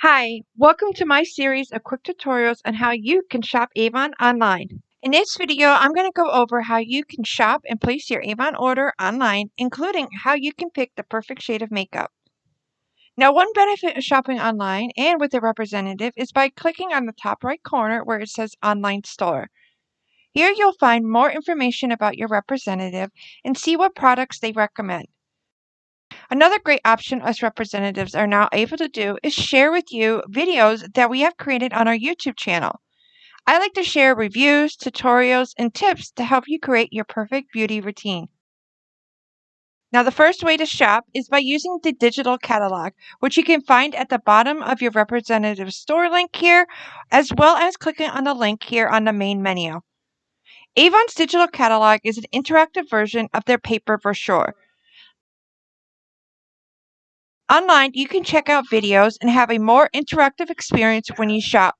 Hi, welcome to my series of quick tutorials on how you can shop Avon online. In this video, I'm going to go over how you can shop and place your Avon order online, including how you can pick the perfect shade of makeup. Now, one benefit of shopping online and with a representative is by clicking on the top right corner where it says Online Store. Here you'll find more information about your representative and see what products they recommend. Another great option us representatives are now able to do is share with you videos that we have created on our YouTube channel. I like to share reviews, tutorials, and tips to help you create your perfect beauty routine. Now, the first way to shop is by using the digital catalog, which you can find at the bottom of your representative store link here, as well as clicking on the link here on the main menu. Avon's digital catalog is an interactive version of their paper brochure. Online, you can check out videos and have a more interactive experience when you shop.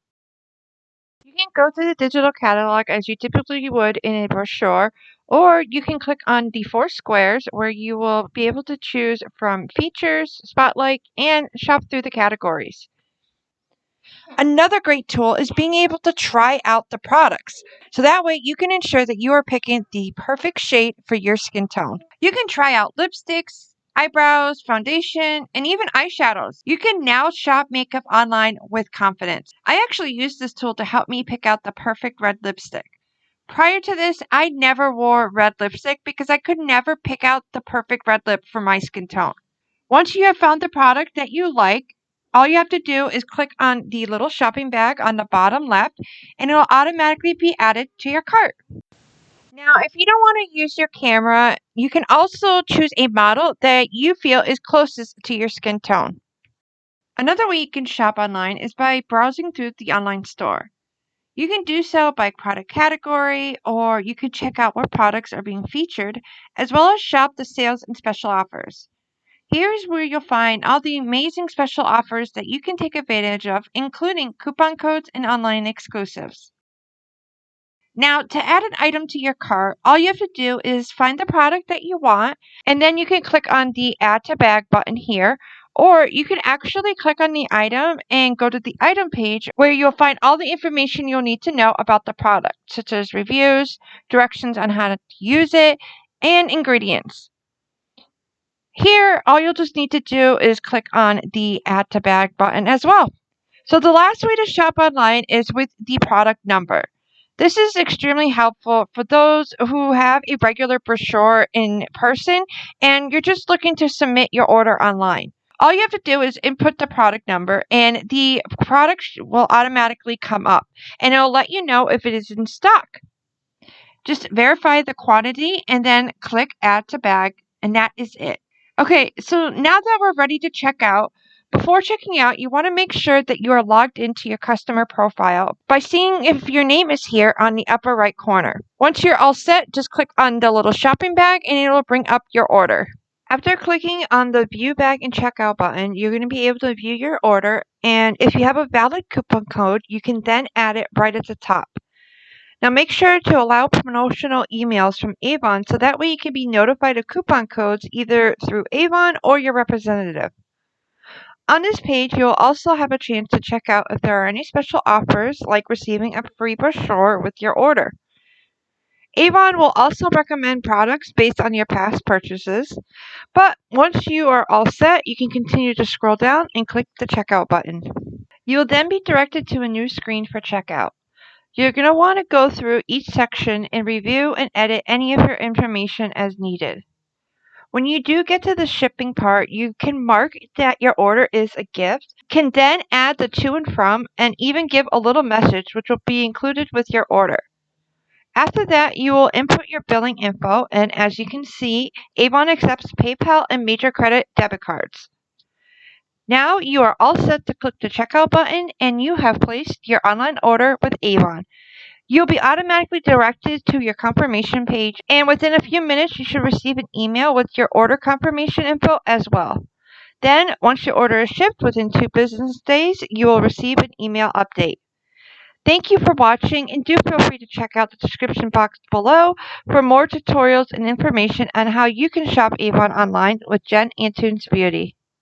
You can go through the digital catalog as you typically would in a brochure, or you can click on the 4 squares where you will be able to choose from features, spotlight, and shop through the categories. Another great tool is being able to try out the products. So that way you can ensure that you are picking the perfect shade for your skin tone. You can try out lipsticks, eyebrows, foundation, and even eyeshadows. You can now shop makeup online with confidence. I actually used this tool to help me pick out the perfect red lipstick. Prior to this, I never wore red lipstick because I could never pick out the perfect red lip for my skin tone. Once you have found the product that you like, all you have to do is click on the little shopping bag on the bottom left, and it will automatically be added to your cart. Now, if you don't want to use your camera, you can also choose a model that you feel is closest to your skin tone. Another way you can shop online is by browsing through the online store. You can do so by product category, or you can check out what products are being featured, as well as shop the sales and special offers. Here's where you'll find all the amazing special offers that you can take advantage of, including coupon codes and online exclusives. Now, to add an item to your cart, all you have to do is find the product that you want, and then you can click on the Add to Bag button here, or you can actually click on the item and go to the item page where you'll find all the information you'll need to know about the product, such as reviews, directions on how to use it, and ingredients. Here, all you'll just need to do is click on the Add to Bag button as well. So the last way to shop online is with the product number. This is extremely helpful for those who have a regular brochure in person and you're just looking to submit your order online. All you have to do is input the product number and the product will automatically come up and it'll let you know if it is in stock. Just verify the quantity and then click Add to Bag, and that is it. Okay, so now that we're ready to check out, before checking out, you want to make sure that you are logged into your customer profile by seeing if your name is here on the upper right corner. Once you're all set, just click on the little shopping bag and it will bring up your order. After clicking on the View Bag and Checkout button, you're going to be able to view your order, and if you have a valid coupon code, you can then add it right at the top. Now make sure to allow promotional emails from Avon so that way you can be notified of coupon codes either through Avon or your representative. On this page, you'll also have a chance to check out if there are any special offers like receiving a free brochure with your order. Avon will also recommend products based on your past purchases, but once you are all set, you can continue to scroll down and click the checkout button. You will then be directed to a new screen for checkout. You're going to want to go through each section and review and edit any of your information as needed. When you do get to the shipping part, you can mark that your order is a gift, can then add the to and from, and even give a little message which will be included with your order. After that, you will input your billing info, and as you can see, Avon accepts PayPal and major credit debit cards. Now you are all set to click the checkout button and you have placed your online order with Avon. You'll be automatically directed to your confirmation page, and within a few minutes you should receive an email with your order confirmation info as well. Then, once your order is shipped within 2 business days, you will receive an email update. Thank you for watching, and do feel free to check out the description box below for more tutorials and information on how you can shop Avon online with Jen Antunes Beauty.